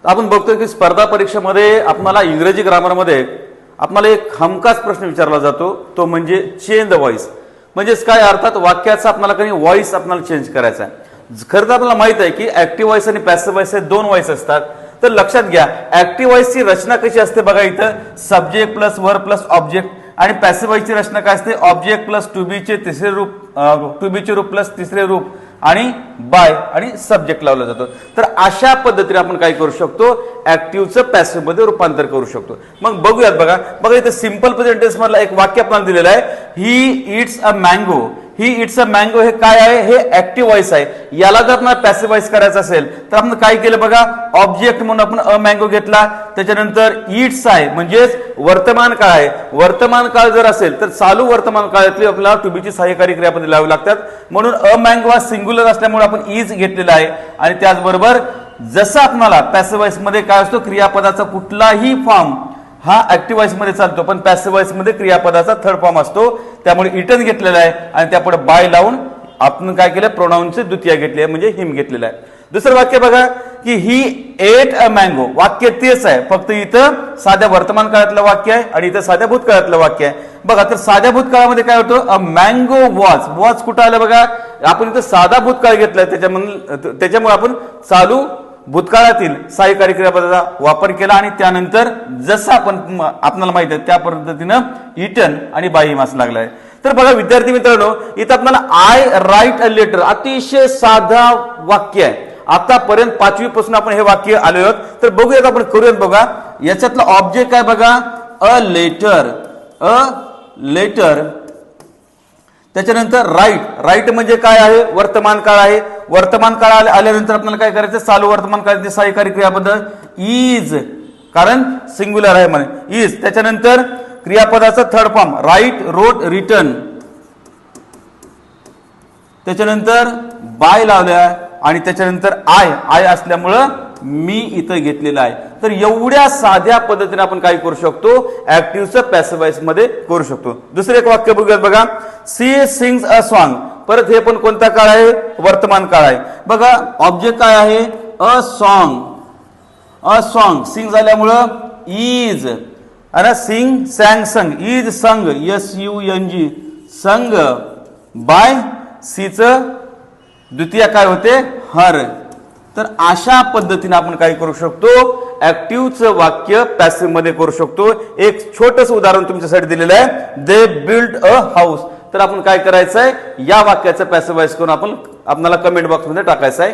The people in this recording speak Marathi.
आपण बघतोय की स्पर्धा परीक्षेमध्ये आपल्याला इंग्रजी ग्रामरमध्ये आपल्याला एक हमखास प्रश्न विचारला जातो, तो म्हणजे चेंज द व्हॉइस. म्हणजेच काय अर्थात वाक्याचा आपल्याला काही व्हॉइस आपल्याला चेंज करायचा आहे. खरं तर आपल्याला माहित आहे की ऍक्टिव्ह व्हॉइस आणि पॅसिव्ह व्हॉइस हे दोन व्हॉइस असतात. तर लक्षात घ्या, ऍक्टिव्ह व्हॉइसची रचना कशी असते बघा, इथं subject plus verb plus object, आणि पॅसिव्ह व्हॉइसची रचना काय असते, ऑब्जेक्ट प्लस टू बी चे तिसरे रूप, टू बी चे रूप प्लस तिसरे रूप आणि बाय आणि सब्जेक्ट लावला जातो. तर अशा पद्धतीने आपण काय करू शकतो, ऍक्टिव्हचं पॅसिव्ह मध्ये रूपांतर करू शकतो. मग बघूयात बघा इथे सिंपल प्रेझेंट टेन्स मधला एक वाक्य आपल्याला दिलेलं आहे, ही इट्स अ मँगो. ही इट्स अ मँगो हे काय आहे, हे ऍक्टिव्ह व्हॉइस आहे. याला जर आपल्याला पॅसिव्ह व्हॉइस करायचं असेल तर आपण काय केलं बघा, ऑब्जेक्ट म्हणून आपण अ मँगो घेतला, त्याच्यानंतर इट्स आहे म्हणजेच वर्तमान काळ आहे. वर्तमान काळ जर असेल तर चालू वर्तमान काळातली आपल्याला टू बी ची सहाय्यकारी क्रियापदे लावावी लागतात. म्हणून अ मँगो हा सिंग्युलर असल्यामुळे आपण इज घेतलेला आहे. आणि त्याचबरोबर जसं आपल्याला पॅसिव्ह व्हॉइस मध्ये काय असतो, क्रियापदाचा कुठलाही फॉर्म हा ऍक्टिव्ह व्हॉइस मध्ये चालतो, पण पॅसिव्ह व्हॉइस मध्ये क्रियापदाचा थर्ड फॉर्म असतो. त्यामुळे इटन घेतलेला आहे आणि त्यापुढे बाय लावून आपण काय केलं, प्रोनाउनचे द्वितीय घेतले म्हणजे हिम घेतलेला आहे. दुसरं वाक्य बघा की ही एट अ मँगो. वाक्य तेच आहे, फक्त इथं साध्या वर्तमान काळातलं वाक्य आहे आणि इथं साध्या भूतकाळातलं वाक्य आहे. बघा, तर साध्या भूतकाळामध्ये काय होतं, अ मँगो वॉज कुठं आलं बघा, आपण इथं साधा भूतकाळ घेतलाय, त्याच्यामुळे आपण चालू भूतकाळातील सहाय्यकारी क्रियापदाचा वापर केला आणि त्यानंतर जसं आपल्याला माहित आहे त्या पद्धतीनं इटन आणि बाय मास लागलाय. तर बघा विद्यार्थी मित्रांनो, इथं आपल्याला आय राईट अ लेटर अतिशय साधा वाक्य आहे. आतापर्यंत 5वी पासून आपण हे वाक्य आलो आहोत. तर बघूयात, आपण करूयात बघा. याच्यातलं ऑब्जेक्ट काय बघा, अ लेटर. त्याच्यानंतर राईट म्हणजे काय आहे, वर्तमान काळ आहे. वर्तमान काळ आल्यानंतर आपल्याला काय करायचं, चालू वर्तमान काळाचे सहाय्यकारी क्रियापद इज, कारण सिंग्युलर आहे म्हणे इज. त्याच्यानंतर क्रियापदाचा थर्ड फॉर्म राईट, रोट, रिटन. त्याच्यानंतर बाय लावल्या आणि त्याच्यानंतर आय असल्यामुळं मी इथं घेतलेलं आहे. तर एवढ्या साध्या पद्धतीने आपण काय करू शकतो, ऍक्टिव्हचं पॅसिव्ह व्हॉइस मध्ये करू शकतो. दुसरे एक वाक्य बघूयात बघा, सी सिंग्स अ सॉन्ग. परत हे पण कोणता काळ आहे, वर्तमान काळ आहे. बघा ऑब्जेक्ट काय आहे, अ सॉन्ग. सिंग झाल्यामुळं इज, आणि सिंग संग, इज संग, SUNG संग, बाय सीच द्वितीय काय होते, हर. तर अशा पद्धतीने आपण काय करू शकतो, ऍक्टिव्हचं वाक्य पॅसिव्ह मध्ये करू शकतो. एक छोटस उदाहरण तुमच्यासाठी दिलेलं आहे, दे बिल्ड अ हाऊस. तर आपण काय करायचं आहे, या वाक्याचं पॅसिव्ह व्हॉइस करून आपल्याला कमेंट बॉक्स मध्ये टाकायचं आहे.